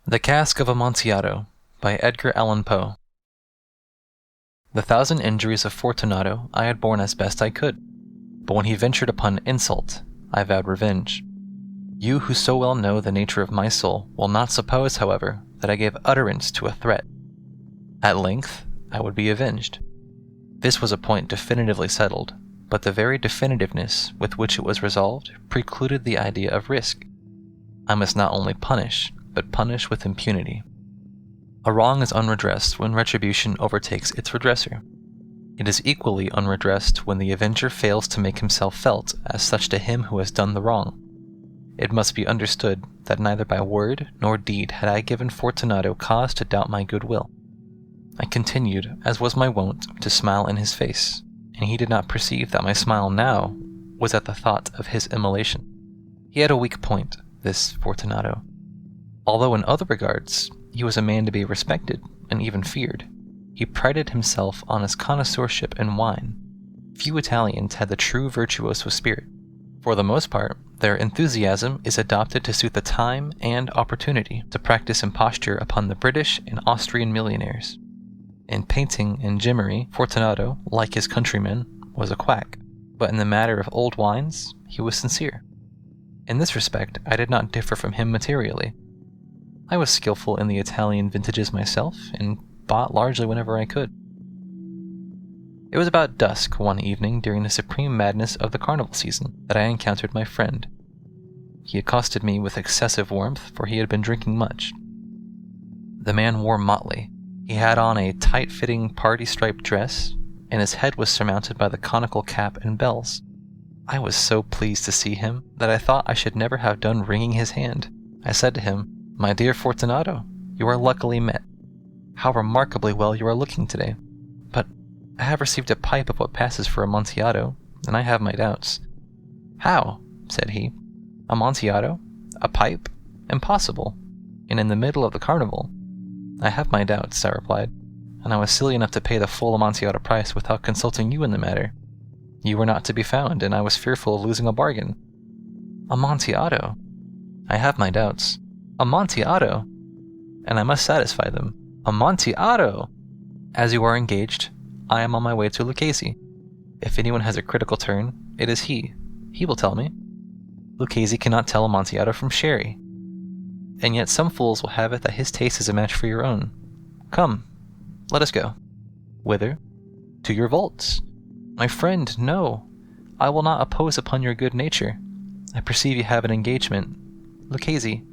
The Cask of Amontillado by Edgar Allan Poe. The 1,000 injuries of Fortunato I had borne as best I could, but when he ventured upon insult, I vowed revenge. You who so well know the nature of my soul will not suppose, however, that I gave utterance to a threat. At length, I would be avenged. This was a point definitively settled, but the very definitiveness with which it was resolved precluded the idea of risk. I must not only punish, but punish with impunity. A wrong is unredressed when retribution overtakes its redresser. It is equally unredressed when the avenger fails to make himself felt as such to him who has done the wrong. It must be understood that neither by word nor deed had I given Fortunato cause to doubt my goodwill. I continued, as was my wont, to smile in his face, and he did not perceive that my smile now was at the thought of his immolation. He had a weak point, this Fortunato. Although in other regards he was a man to be respected and even feared, he prided himself on his connoisseurship in wine. Few Italians had the true virtuoso spirit. For the most part, their enthusiasm is adopted to suit the time and opportunity to practice imposture upon the British and Austrian millionaires. In painting and gimmery, Fortunato, like his countrymen, was a quack, but in the matter of old wines, he was sincere. In this respect, I did not differ from him materially. I was skillful in the Italian vintages myself, and bought largely whenever I could. It was about dusk one evening during the supreme madness of the carnival season that I encountered my friend. He accosted me with excessive warmth, for he had been drinking much. The man wore motley. He had on a tight-fitting party-striped dress, and his head was surmounted by the conical cap and bells. I was so pleased to see him that I thought I should never have done wringing his hand. I said to him, "My dear Fortunato, you are luckily met. How remarkably well you are looking today. But I have received a pipe of what passes for Amontillado, and I have my doubts." "How?" said he. "Amontillado? A pipe? Impossible. And in the middle of the carnival." "I have my doubts," I replied, "and I was silly enough to pay the full Amontillado price without consulting you in the matter. You were not to be found, and I was fearful of losing a bargain." "Amontillado? I have my doubts. Amontillado? And I must satisfy them. Amontillado! As you are engaged, I am on my way to Lucchese. If anyone has a critical turn, it is he. He will tell me. Lucchese cannot tell Amontillado from sherry. And yet some fools will have it that his taste is a match for your own. Come, let us go." "Whither?" "To your vaults." "My friend, no. I will not oppose upon your good nature. I perceive you have an engagement. Lucchese,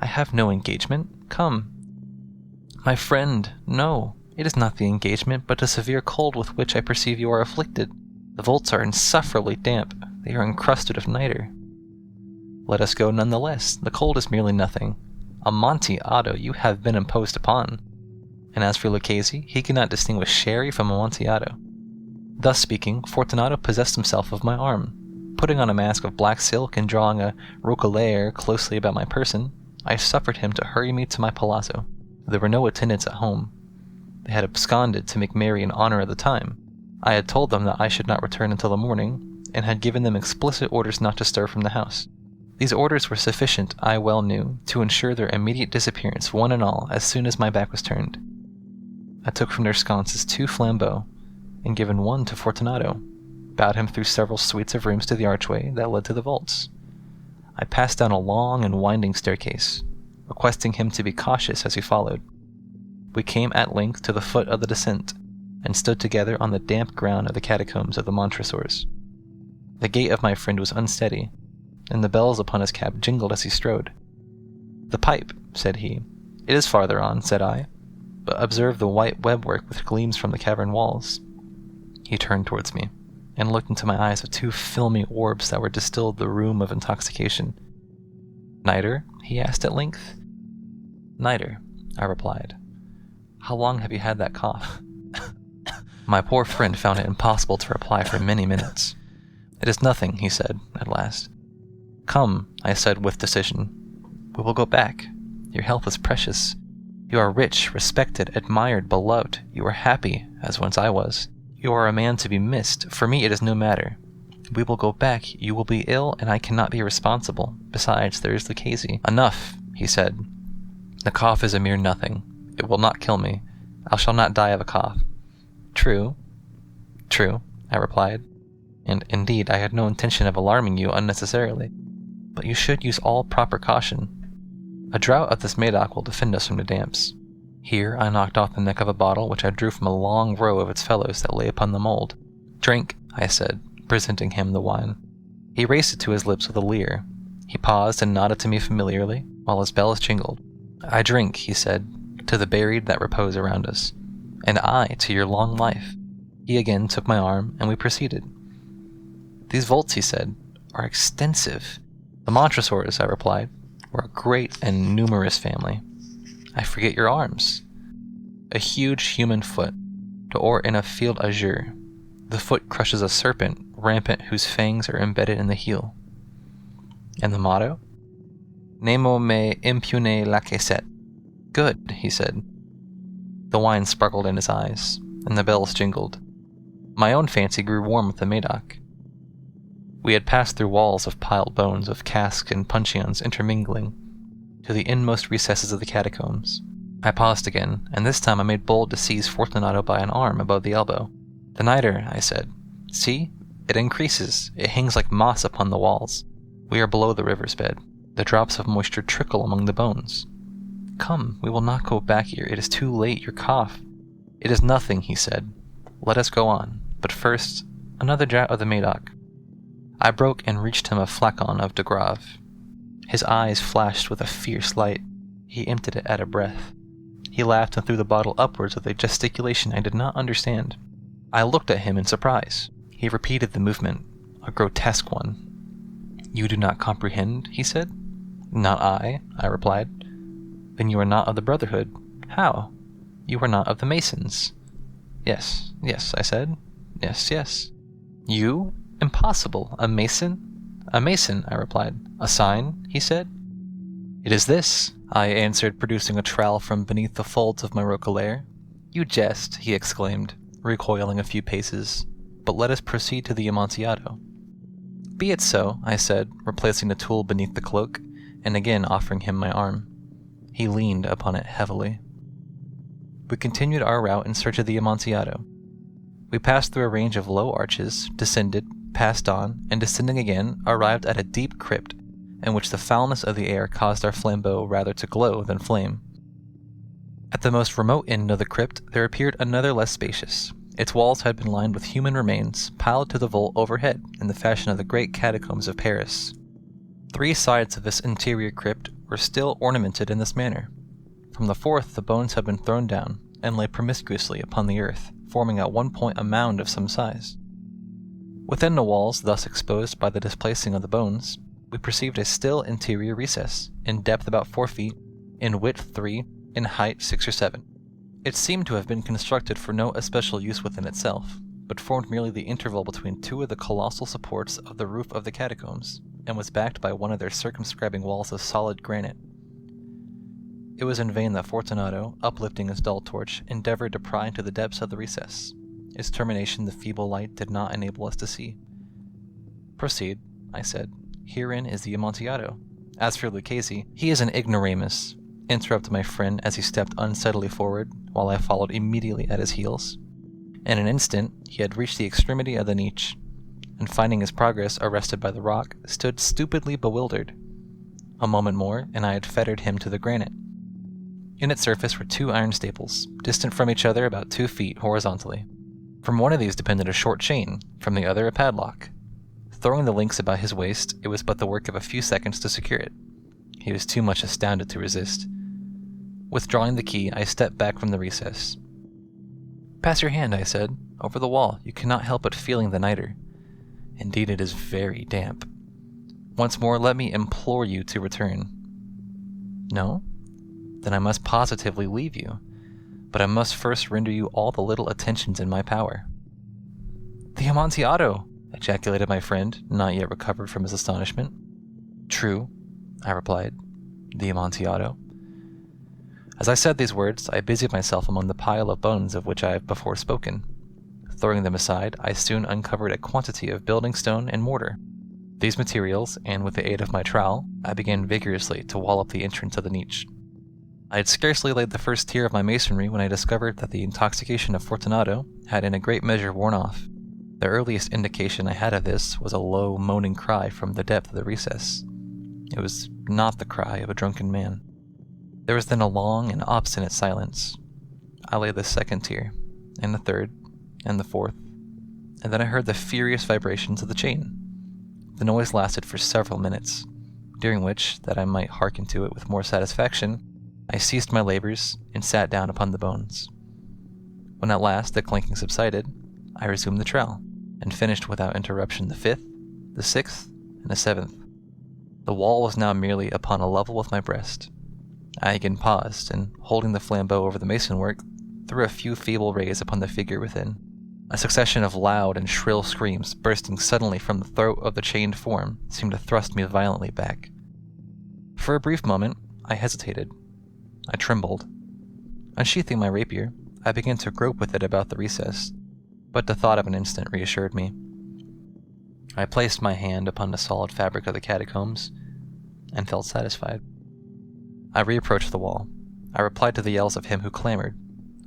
I have no engagement. Come." "My friend, no. It is not the engagement, but a severe cold with which I perceive you are afflicted. The vaults are insufferably damp. They are encrusted with nitre." "Let us go none the less. The cold is merely nothing. Amontillado, you have been imposed upon. And as for Lucchese, he cannot distinguish sherry from Amontillado." Thus speaking, Fortunato possessed himself of my arm. Putting on a mask of black silk and drawing a roquelaire closely about my person, I suffered him to hurry me to my palazzo. There were no attendants at home. They had absconded to make merry in honor of the time. I had told them that I should not return until the morning, and had given them explicit orders not to stir from the house. These orders were sufficient, I well knew, to ensure their immediate disappearance, one and all, as soon as my back was turned. I took from their sconces 2 flambeaux, and given one to Fortunato, bowed him through several suites of rooms to the archway that led to the vaults. I passed down a long and winding staircase, requesting him to be cautious as he followed. We came at length to the foot of the descent, and stood together on the damp ground of the catacombs of the Montresors. The gait of my friend was unsteady, and the bells upon his cap jingled as he strode. "The pipe," said he. "It is farther on," said I, "but observe the white webwork which gleams from the cavern walls." He turned towards me, and looked into my eyes with 2 filmy orbs that were distilled the rheum of intoxication. "Nitre?" he asked at length. "Nitre," I replied. "How long have you had that cough?" My poor friend found it impossible to reply for many minutes. "It is nothing," he said, at last. "Come," I said with decision. "We will go back. Your health is precious. You are rich, respected, admired, beloved. You are happy, as once I was. You are a man to be missed. For me it is no matter. We will go back. You will be ill, and I cannot be responsible. Besides, there is Lucchese." "Enough," he said. The cough is a mere nothing. It will not kill me. I shall not die of a cough. True, I replied, and indeed I had no intention of alarming you unnecessarily, but you should use all proper caution. A draught of this Medoc will defend us from the damps. Here I knocked off the neck of a bottle which I drew from a long row of its fellows that lay upon the mould. Drink, I said, presenting him the wine. He raised it to his lips with a leer. He paused and nodded to me familiarly, while his bells jingled. I drink, he said, to the buried that repose around us, and I to your long life. He again took my arm, and we proceeded. These vaults, he said, are extensive. The Montresors, I replied, were a great and numerous family. I forget your arms. A huge human foot, or in a field azure. The foot crushes a serpent rampant whose fangs are embedded in the heel. And the motto? Nemo me impune lacesset. Good, he said. The wine sparkled in his eyes, and the bells jingled. My own fancy grew warm with the Medoc. We had passed through walls of piled bones of casks and puncheons intermingling, to the inmost recesses of the catacombs. I paused again, and this time I made bold to seize Fortunato by an arm above the elbow. The nitre, I said. See, it increases. It hangs like moss upon the walls. We are below the river's bed. The drops of moisture trickle among the bones. Come, we will not go back here. It is too late. Your cough. It is nothing, he said. Let us go on. But first, another draught of the Medoc. I broke and reached him a flacon of de Grave. His eyes flashed with a fierce light. He emptied it at a breath. He laughed and threw the bottle upwards with a gesticulation I did not understand. I looked at him in surprise. He repeated the movement, a grotesque one. You do not comprehend, he said. Not I replied. Then you are not of the Brotherhood. How? You are not of the Masons. Yes, I said. Yes. You? Impossible. A Mason? A Mason, I replied. A sign, he said. It is this, I answered, producing a trowel from beneath the folds of my roquelaire. You jest, he exclaimed, recoiling a few paces. But let us proceed to the Amontillado. Be it so, I said, replacing the tool beneath the cloak, and again offering him my arm. He leaned upon it heavily. We continued our route in search of the Amontillado. We passed through a range of low arches, descended, passed on, and descending again, arrived at a deep crypt, in which the foulness of the air caused our flambeaux rather to glow than flame. At the most remote end of the crypt there appeared another less spacious. Its walls had been lined with human remains, piled to the vault overhead in the fashion of the great catacombs of Paris. 3 sides of this interior crypt were still ornamented in this manner. From the fourth the bones had been thrown down, and lay promiscuously upon the earth, forming at one point a mound of some size. Within the walls thus exposed by the displacing of the bones, we perceived a still interior recess, in depth about 4 feet, in width 3, in height 6 or 7. It seemed to have been constructed for no especial use within itself, but formed merely the interval between 2 of the colossal supports of the roof of the catacombs, and was backed by one of their circumscribing walls of solid granite. It was in vain that Fortunato, uplifting his dull torch, endeavored to pry into the depths of the recess. Its termination the feeble light did not enable us to see. Proceed, I said. Herein is the Amontillado. As for Lucchese, he is an ignoramus, interrupted my friend as he stepped unsteadily forward, while I followed immediately at his heels. In an instant, he had reached the extremity of the niche, and finding his progress arrested by the rock, stood stupidly bewildered. A moment more, and I had fettered him to the granite. In its surface were 2 iron staples, distant from each other about 2 feet horizontally. From one of these depended a short chain, from the other a padlock. Throwing the links about his waist, it was but the work of a few seconds to secure it. He was too much astounded to resist. Withdrawing the key, I stepped back from the recess. Pass your hand, I said, over the wall. You cannot help but feeling the nitre. Indeed, it is very damp. Once more, let me implore you to return. No? Then I must positively leave you. But I must first render you all the little attentions in my power. The Amontillado! Ejaculated my friend, not yet recovered from his astonishment. True, I replied. The Amontillado. As I said these words, I busied myself among the pile of bones of which I have before spoken. Throwing them aside, I soon uncovered a quantity of building stone and mortar. These materials, and with the aid of my trowel, I began vigorously to wall up the entrance of the niche. I had scarcely laid the first tier of my masonry when I discovered that the intoxication of Fortunato had in a great measure worn off. The earliest indication I had of this was a low, moaning cry from the depth of the recess. It was not the cry of a drunken man. There was then a long and obstinate silence. I laid the second tier, and the third, and the fourth, and then I heard the furious vibrations of the chain. The noise lasted for several minutes, during which, that I might hearken to it with more satisfaction, I ceased my labors and sat down upon the bones. When at last the clanking subsided, I resumed the trowel, and finished without interruption the fifth, the sixth, and the seventh. The wall was now merely upon a level with my breast. I again paused, and holding the flambeau over the masonwork, threw a few feeble rays upon the figure within. A succession of loud and shrill screams bursting suddenly from the throat of the chained form seemed to thrust me violently back. For a brief moment, I hesitated. I trembled. Unsheathing my rapier, I began to grope with it about the recess, but the thought of an instant reassured me. I placed my hand upon the solid fabric of the catacombs, and felt satisfied. I reapproached the wall. I replied to the yells of him who clamored.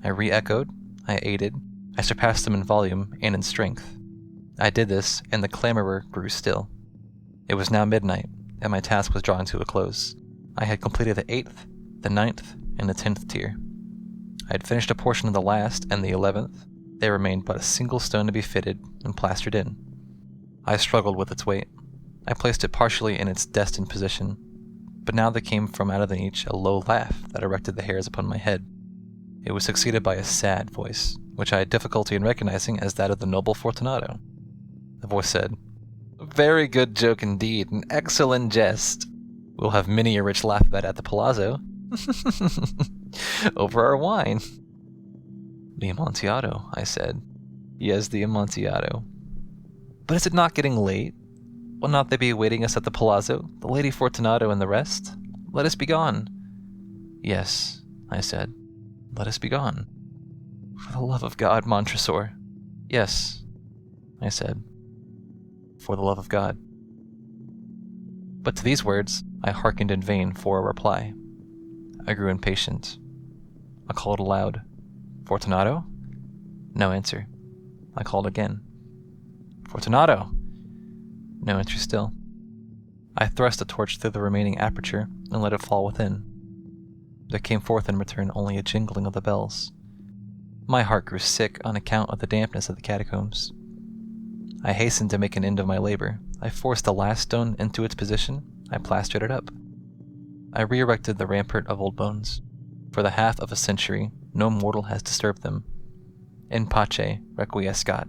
I re-echoed. I aided. I surpassed them in volume and in strength. I did this, and the clamorer grew still. It was now midnight, and my task was drawing to a close. I had completed the 8th, the 9th, and the 10th tier. I had finished a portion of the last and the 11th. There remained but a single stone to be fitted and plastered in. I struggled with its weight. I placed it partially in its destined position, but now there came from out of the niche a low laugh that erected the hairs upon my head. It was succeeded by a sad voice, which I had difficulty in recognizing as that of the noble Fortunato. The voice said, "Very good joke indeed, an excellent jest. We'll have many a rich laugh about at the palazzo. Over our wine." "The Amontillado," I said. "Yes, the Amontillado. But is it not getting late? Will not they be awaiting us at the palazzo, the Lady Fortunato and the rest? Let us be gone." "Yes," I said. "Let us be gone." "For the love of God, Montresor." "Yes," I said. "For the love of God." But to these words I hearkened in vain for a reply. I grew impatient. I called aloud, "Fortunato?" No answer. I called again, "Fortunato?" No answer still. I thrust a torch through the remaining aperture and let it fall within. There came forth in return only a jingling of the bells. My heart grew sick on account of the dampness of the catacombs. I hastened to make an end of my labor. I forced the last stone into its position. I plastered it up. I re-erected the rampart of old bones. For the half of a century, no mortal has disturbed them. In pace requiescat.